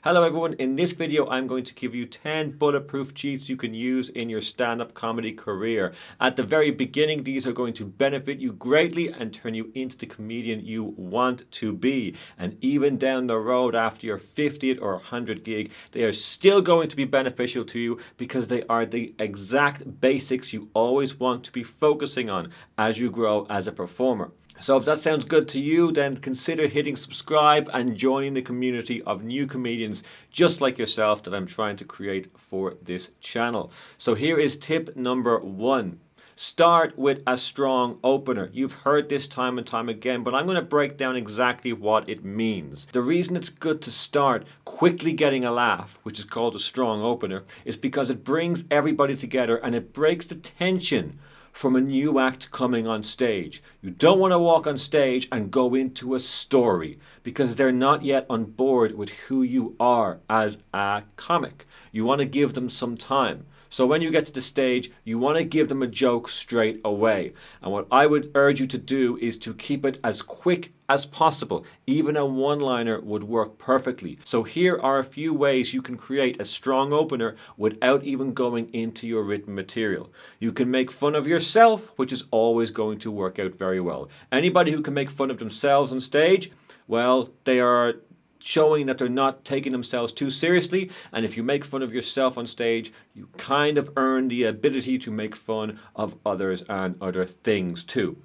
Hello everyone, in this video I'm going to give you 10 bulletproof cheats you can use in your stand-up comedy career. At the very beginning, these are going to benefit you greatly and turn you into the comedian you want to be. And even down the road after your 50th or 100th gig, they are still going to be beneficial to you because they are the exact basics you always want to be focusing on as you grow as a performer. So if that sounds good to you, then consider hitting subscribe and joining the community of new comedians just like yourself that I'm trying to create for this channel. So here is tip number 1. Start with a strong opener. You've heard this time and time again, but I'm going to break down exactly what it means. The reason it's good to start quickly getting a laugh, which is called a strong opener, is because it brings everybody together and it breaks the tension from a new act coming on stage. You don't want to walk on stage and go into a story because they're not yet on board with who you are as a comic. You want to give them some time. So when you get to the stage, you want to give them a joke straight away. And what I would urge you to do is to keep it as quick as possible. Even a one-liner would work perfectly. So here are a few ways you can create a strong opener without even going into your written material. You can make fun of yourself, which is always going to work out very well. Anybody who can make fun of themselves on stage, well, they are showing that they're not taking themselves too seriously, and if you make fun of yourself on stage, you kind of earn the ability to make fun of others and other things too.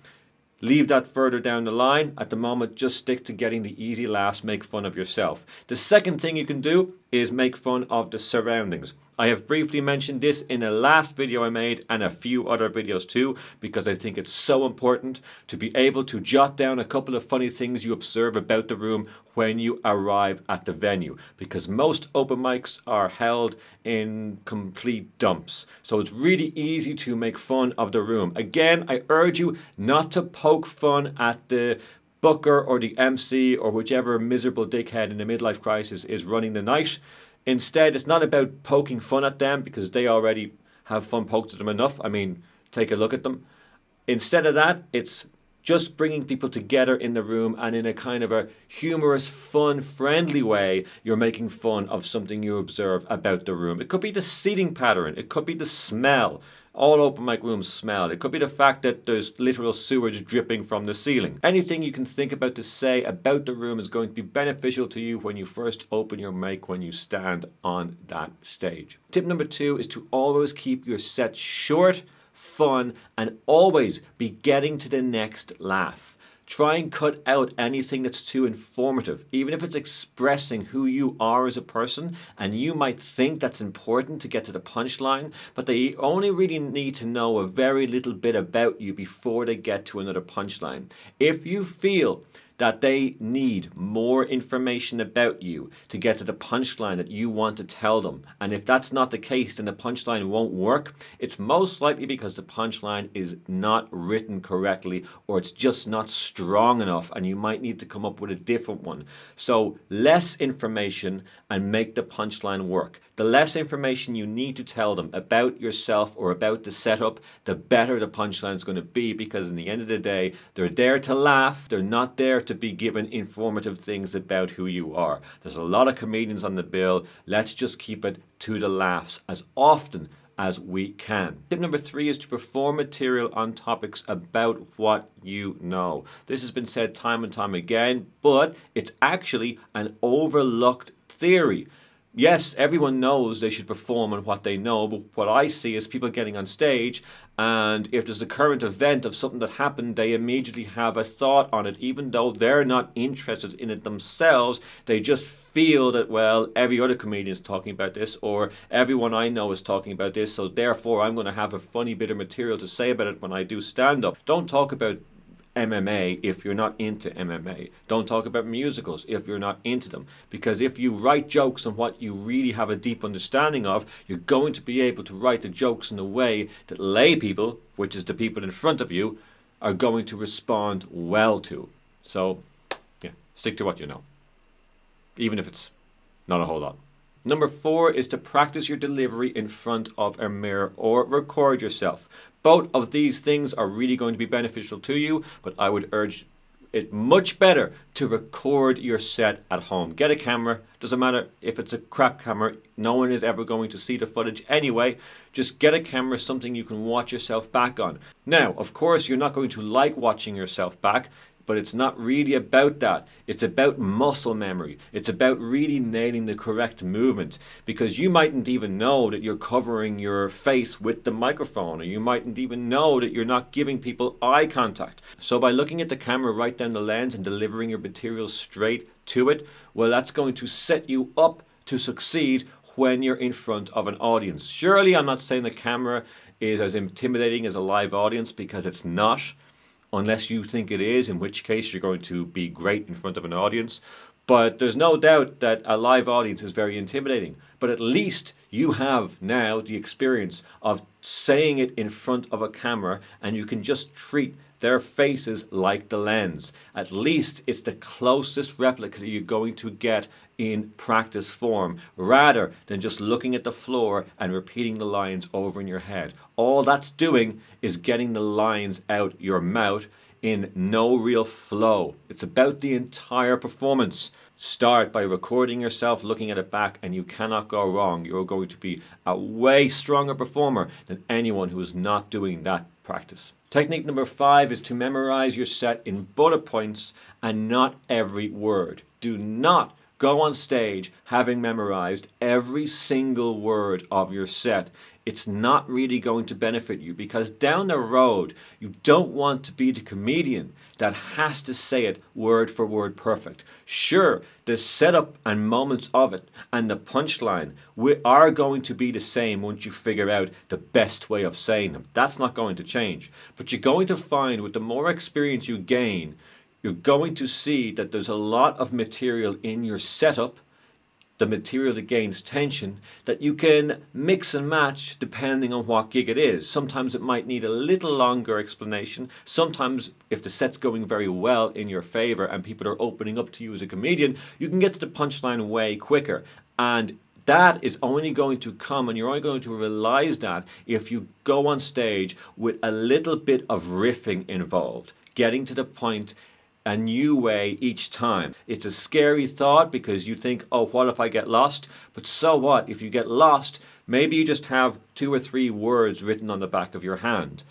Leave that further down the line. At the moment, just stick to getting the easy laughs, make fun of yourself. The second thing you can do is make fun of the surroundings. I have briefly mentioned this in a last video I made and a few other videos too, because I think it's so important to be able to jot down a couple of funny things you observe about the room when you arrive at the venue, because most open mics are held in complete dumps. So it's really easy to make fun of the room. Again, I urge you not to poke fun at the booker or the MC or whichever miserable dickhead in the midlife crisis is running the night. Instead, it's not about poking fun at them because they already have fun poked at them enough. I mean, take a look at them. Instead of that, it's just bringing people together in the room, and in a kind of a humorous, fun, friendly way, you're making fun of something you observe about the room. It could be the seating pattern. It could be the smell. All open mic rooms smell. It could be the fact that there's literal sewage dripping from the ceiling. Anything you can think about to say about the room is going to be beneficial to you when you first open your mic, when you stand on that stage. Tip number 2 is to always keep your set short, fun, and always be getting to the next laugh. Try and cut out anything that's too informative, even if it's expressing who you are as a person, and you might think that's important to get to the punchline, but they only really need to know a very little bit about you before they get to another punchline. If you feel that they need more information about you to get to the punchline that you want to tell them, and if that's not the case, then the punchline won't work. It's most likely because the punchline is not written correctly, or it's just not strong enough, and you might need to come up with a different one. So less information and make the punchline work. The less information you need to tell them about yourself or about the setup, the better the punchline is going to be, because in the end of the day, they're there to laugh. They're not there to be given informative things about who you are. There's a lot of comedians on the bill. Let's just keep it to the laughs as often as we can. Tip number 3 is to perform material on topics about what you know. This has been said time and time again, but it's actually an overlooked theory. Yes, everyone knows they should perform on what they know, but what I see is people getting on stage, and if there's a current event of something that happened, they immediately have a thought on it, even though they're not interested in it themselves. They just feel that, well, every other comedian is talking about this, or everyone I know is talking about this, so therefore I'm going to have a funny bit of material to say about it when I do stand-up. Don't talk about MMA if you're not into MMA. Don't talk about musicals if you're not into them, because if you write jokes on what you really have a deep understanding of, you're going to be able to write the jokes in a way that lay people, which is the people in front of you, are going to respond well to. So yeah, stick to what you know, even if it's not a whole lot. Number 4 is to practice your delivery in front of a mirror or record yourself. Both of these things are really going to be beneficial to you, but I would urge it much better to record your set at home. Get a camera. Doesn't matter if it's a crap camera. No one is ever going to see the footage anyway. Just get a camera, something you can watch yourself back on. Now, of course, you're not going to like watching yourself back, but it's not really about that. It's about muscle memory. It's about really nailing the correct movement, because you mightn't even know that you're covering your face with the microphone, or you mightn't even know that you're not giving people eye contact. So by looking at the camera right down the lens and delivering your material straight to it, well, that's going to set you up to succeed when you're in front of an audience. Surely I'm not saying the camera is as intimidating as a live audience, because it's not. Unless you think it is, in which case you're going to be great in front of an audience. But there's no doubt that a live audience is very intimidating. But at least you have now the experience of saying it in front of a camera, and you can just treat their faces like the lens. At least it's the closest replica you're going to get in practice form, rather than just looking at the floor and repeating the lines over in your head. All that's doing is getting the lines out your mouth in no real flow. It's about the entire performance. Start by recording yourself, looking at it back, and you cannot go wrong. You're going to be a way stronger performer than anyone who is not doing that practice. Technique number 5 is to memorize your set in bullet points and not every word. Do not go on stage having memorized every single word of your set. It's not really going to benefit you, because down the road, you don't want to be the comedian that has to say it word for word perfect. Sure, the setup and moments of it and the punchline are going to be the same once you figure out the best way of saying them. That's not going to change. But you're going to find, with the more experience you gain, you're going to see that there's a lot of material in your setup, the material that gains tension, that you can mix and match depending on what gig it is. Sometimes it might need a little longer explanation. Sometimes, if the set's going very well in your favor and people are opening up to you as a comedian, you can get to the punchline way quicker. And that is only going to come, and you're only going to realize that if you go on stage with a little bit of riffing involved, getting to the point a new way each time. It's a scary thought, because you think, oh, what if I get lost? But so what? If you get lost, maybe you just have 2 or 3 words written on the back of your hand.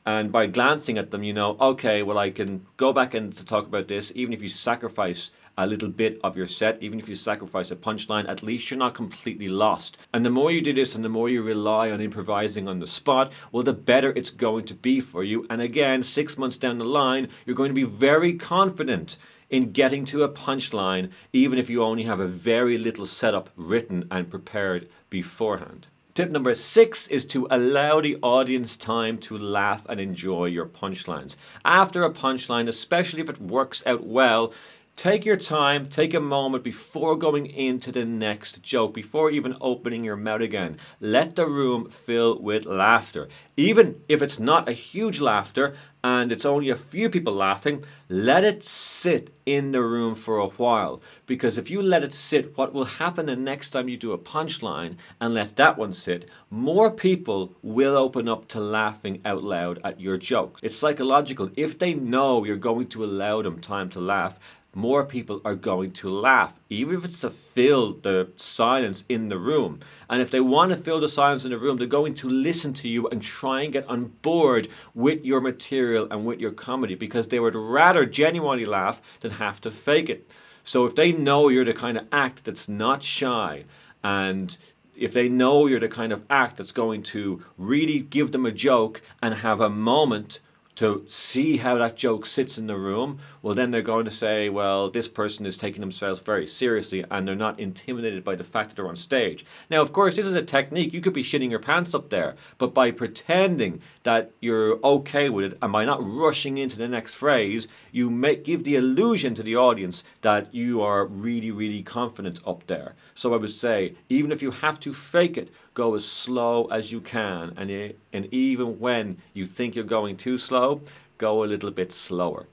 And by glancing at them, you know, okay, well, I can go back and to talk about this. Even if you sacrifice a little bit of your set, even if you sacrifice a punchline, at least you're not completely lost. And the more you do this and the more you rely on improvising on the spot, well, the better it's going to be for you. And again, 6 months down the line, you're going to be very confident in getting to a punchline, even if you only have a very little setup written and prepared beforehand. Tip number 6 is to allow the audience time to laugh and enjoy your punchlines. After a punchline, especially if it works out well, take your time, take a moment before going into the next joke, before even opening your mouth again. Let the room fill with laughter. Even if it's not a huge laughter and it's only a few people laughing, let it sit in the room for a while. Because if you let it sit, what will happen the next time you do a punchline and let that one sit, more people will open up to laughing out loud at your jokes. It's psychological. If they know you're going to allow them time to laugh, more people are going to laugh, even if it's to fill the silence in the room. And if they want to fill the silence in the room, they're going to listen to you and try and get on board with your material and with your comedy, because they would rather genuinely laugh than have to fake it. So if they know you're the kind of act that's not shy, and if they know you're the kind of act that's going to really give them a joke and have a moment to see how that joke sits in the room, well, then they're going to say, well, this person is taking themselves very seriously and they're not intimidated by the fact that they're on stage. Now, of course, this is a technique. You could be shitting your pants up there, but by pretending that you're okay with it and by not rushing into the next phrase, you give the illusion to the audience that you are really, really confident up there. So I would say, even if you have to fake it, go as slow as you can, and even when you think you're going too slow, go a little bit slower.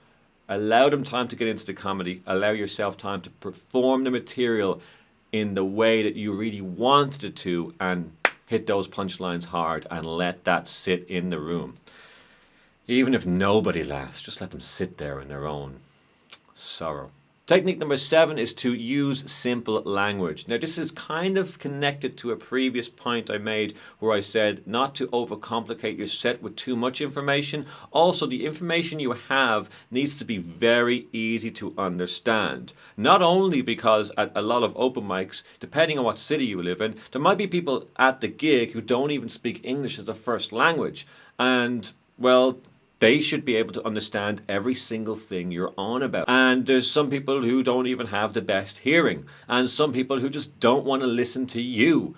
Allow them time to get into the comedy. Allow yourself time to perform the material in the way that you really wanted it to, and hit those punchlines hard and let that sit in the room. Even if nobody laughs, just let them sit there in their own sorrow. Technique number 7 is to use simple language. Now, this is kind of connected to a previous point I made where I said not to overcomplicate your set with too much information. Also, the information you have needs to be very easy to understand. Not only because at a lot of open mics, depending on what city you live in, there might be people at the gig who don't even speak English as a first language. And, well, they should be able to understand every single thing you're on about. And there's some people who don't even have the best hearing, and some people who just don't want to listen to you.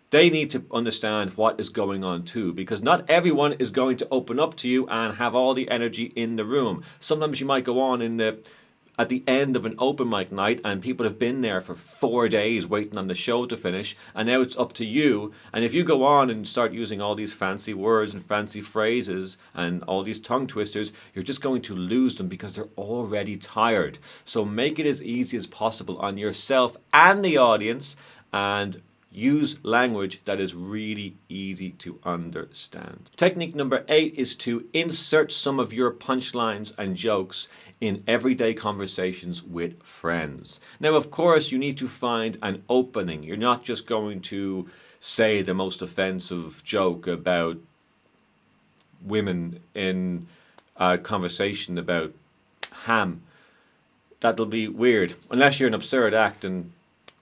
They need to understand what is going on too, because not everyone is going to open up to you and have all the energy in the room. Sometimes you might go on at the end of an open mic night and people have been there for 4 days waiting on the show to finish, and now it's up to you. And if you go on and start using all these fancy words and fancy phrases and all these tongue twisters, you're just going to lose them because they're already tired. So make it as easy as possible on yourself and the audience, and use language that is really easy to understand. Technique number 8 is to insert some of your punchlines and jokes in everyday conversations with friends. Now, of course, you need to find an opening. You're not just going to say the most offensive joke about women in a conversation about ham. That'll be weird. Unless you're an absurd act, and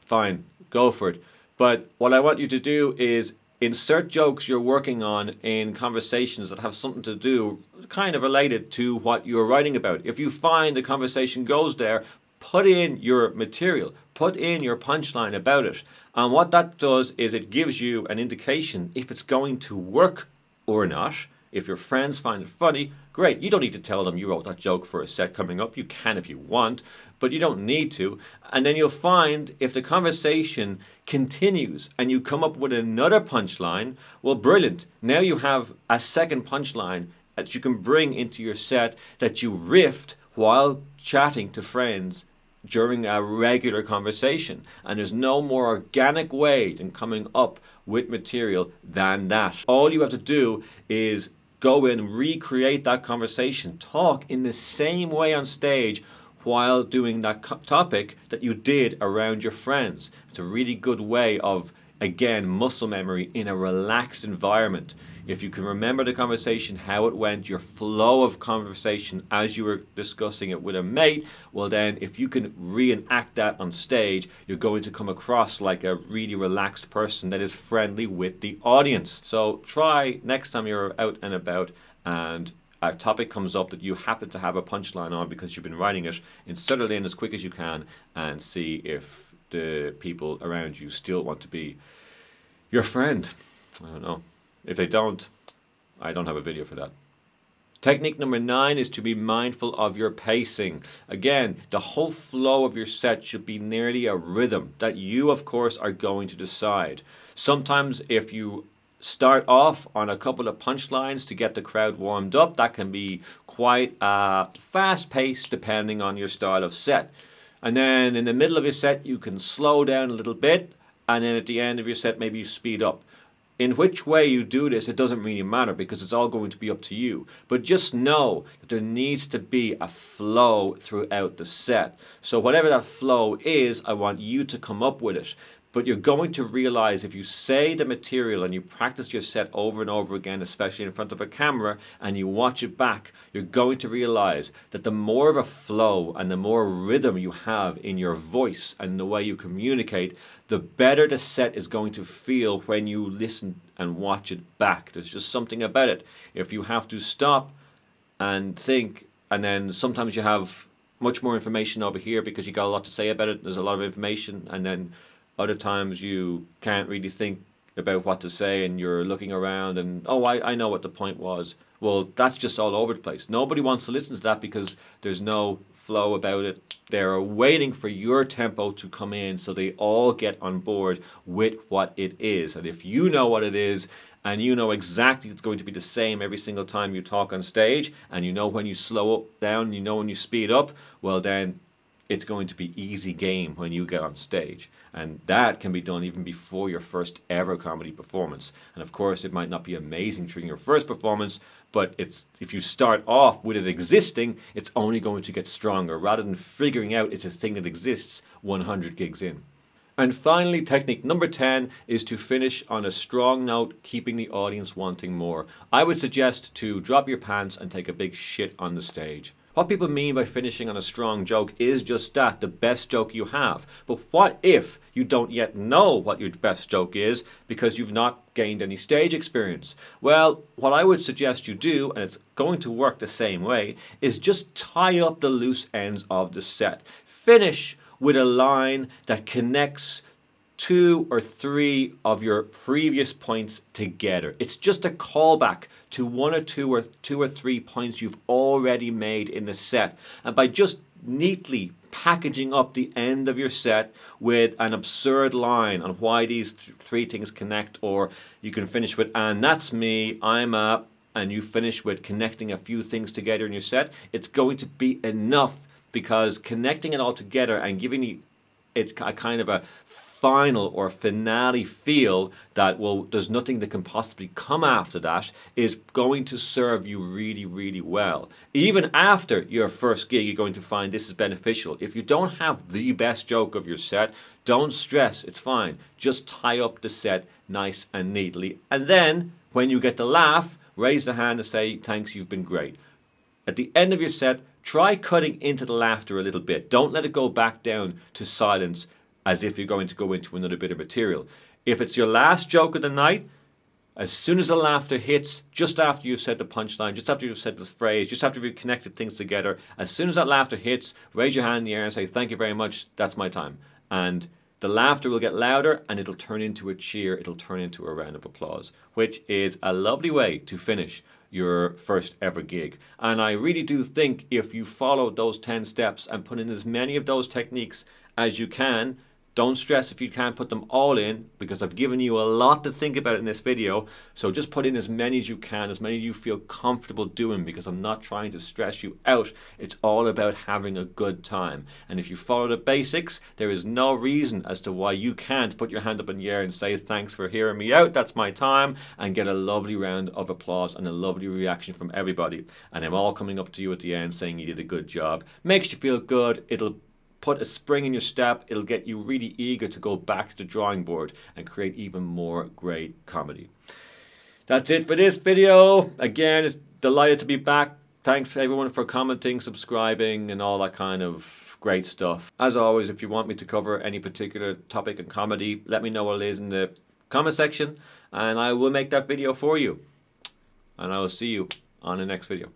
fine, go for it. But what I want you to do is insert jokes you're working on in conversations that have something to do, kind of related to what you're writing about. If you find the conversation goes there, put in your material, put in your punchline about it. And what that does is it gives you an indication if it's going to work or not. If your friends find it funny, great. You don't need to tell them you wrote that joke for a set coming up. You can if you want, but you don't need to. And then you'll find if the conversation continues and you come up with another punchline, well, brilliant. Now you have a second punchline that you can bring into your set that you riffed while chatting to friends during a regular conversation. And there's no more organic way than coming up with material than that. All you have to do is go in and recreate that conversation. Talk in the same way on stage while doing that topic that you did around your friends. It's a really good way of, again, muscle memory in a relaxed environment. If you can remember the conversation, how it went, your flow of conversation as you were discussing it with a mate, well then if you can reenact that on stage, you're going to come across like a really relaxed person that is friendly with the audience. So try next time you're out and about and a topic comes up that you happen to have a punchline on because you've been writing it, insert it in as quick as you can and see if the people around you still want to be your friend. I don't know. If they don't, I don't have a video for that. Technique number 9 is to be mindful of your pacing. Again, the whole flow of your set should be nearly a rhythm that you, of course, are going to decide. Sometimes if you start off on a couple of punchlines to get the crowd warmed up, that can be quite fast paced depending on your style of set. And then in the middle of your set, you can slow down a little bit, and then at the end of your set, maybe you speed up. In which way you do this, it doesn't really matter because it's all going to be up to you. But just know that there needs to be a flow throughout the set. So whatever that flow is, I want you to come up with it. But you're going to realize if you say the material and you practice your set over and over again, especially in front of a camera, and you watch it back, you're going to realize that the more of a flow and the more rhythm you have in your voice and the way you communicate, the better the set is going to feel when you listen and watch it back. There's just something about it. If you have to stop and think, and then sometimes you have much more information over here because you got a lot to say about it, there's a lot of information, and then other times you can't really think about what to say and you're looking around and, oh, I know what the point was. Well, that's just all over the place. Nobody wants to listen to that because there's no flow about it. They're waiting for your tempo to come in so they all get on board with what it is. And if you know what it is and you know exactly it's going to be the same every single time you talk on stage, and you know when you slow up down, you know when you speed up, well then it's going to be easy game when you get on stage. And that can be done even before your first ever comedy performance. And of course, it might not be amazing during your first performance, but it's if you start off with it existing, it's only going to get stronger rather than figuring out it's a thing that exists 100 gigs in. And finally, technique number 10 is to finish on a strong note, keeping the audience wanting more. I would suggest to drop your pants and take a big shit on the stage. What people mean by finishing on a strong joke is just that, the best joke you have. But what if you don't yet know what your best joke is because you've not gained any stage experience? Well, what I would suggest you do, and it's going to work the same way, is just tie up the loose ends of the set. Finish with a line that connects 2 or 3 of your previous points together. It's just a callback to 1 or 2 or 3 points you've already made in the set. And by just neatly packaging up the end of your set with an absurd line on why these 3 things connect, or you can finish with, and that's me, I'm up, and you finish with connecting a few things together in your set, it's going to be enough, because connecting it all together and giving it a kind of a final or finale feel that, well, there's nothing that can possibly come after that, is going to serve you really, really well. Even after your first gig, you're going to find this is beneficial. If you don't have the best joke of your set, don't stress, it's fine. Just tie up the set nice and neatly. And then when you get the laugh, raise the hand and say, thanks, you've been great. At the end of your set, try cutting into the laughter a little bit. Don't let it go back down to silence as if you're going to go into another bit of material. If it's your last joke of the night, as soon as the laughter hits, just after you've said the punchline, just after you've said the phrase, just after you've connected things together, as soon as that laughter hits, raise your hand in the air and say, thank you very much, that's my time. And the laughter will get louder and it'll turn into a cheer, it'll turn into a round of applause, which is a lovely way to finish your first ever gig. And I really do think if you follow those 10 steps and put in as many of those techniques as you can, don't stress if you can't put them all in, because I've given you a lot to think about in this video. So just put in as many as you can, as many as you feel comfortable doing, because I'm not trying to stress you out. It's all about having a good time. And if you follow the basics, there is no reason as to why you can't put your hand up in the air and say, thanks for hearing me out, that's my time, and get a lovely round of applause and a lovely reaction from everybody. And I'm all coming up to you at the end saying you did a good job. Makes you feel good. It'll put a spring in your step. It'll get you really eager to go back to the drawing board and create even more great comedy. That's it for this video. Again, it's delighted to be back. Thanks everyone for commenting, subscribing, and all that kind of great stuff. As always, if you want me to cover any particular topic in comedy, let me know what it is in the comment section, and I will make that video for you. And I will see you on the next video.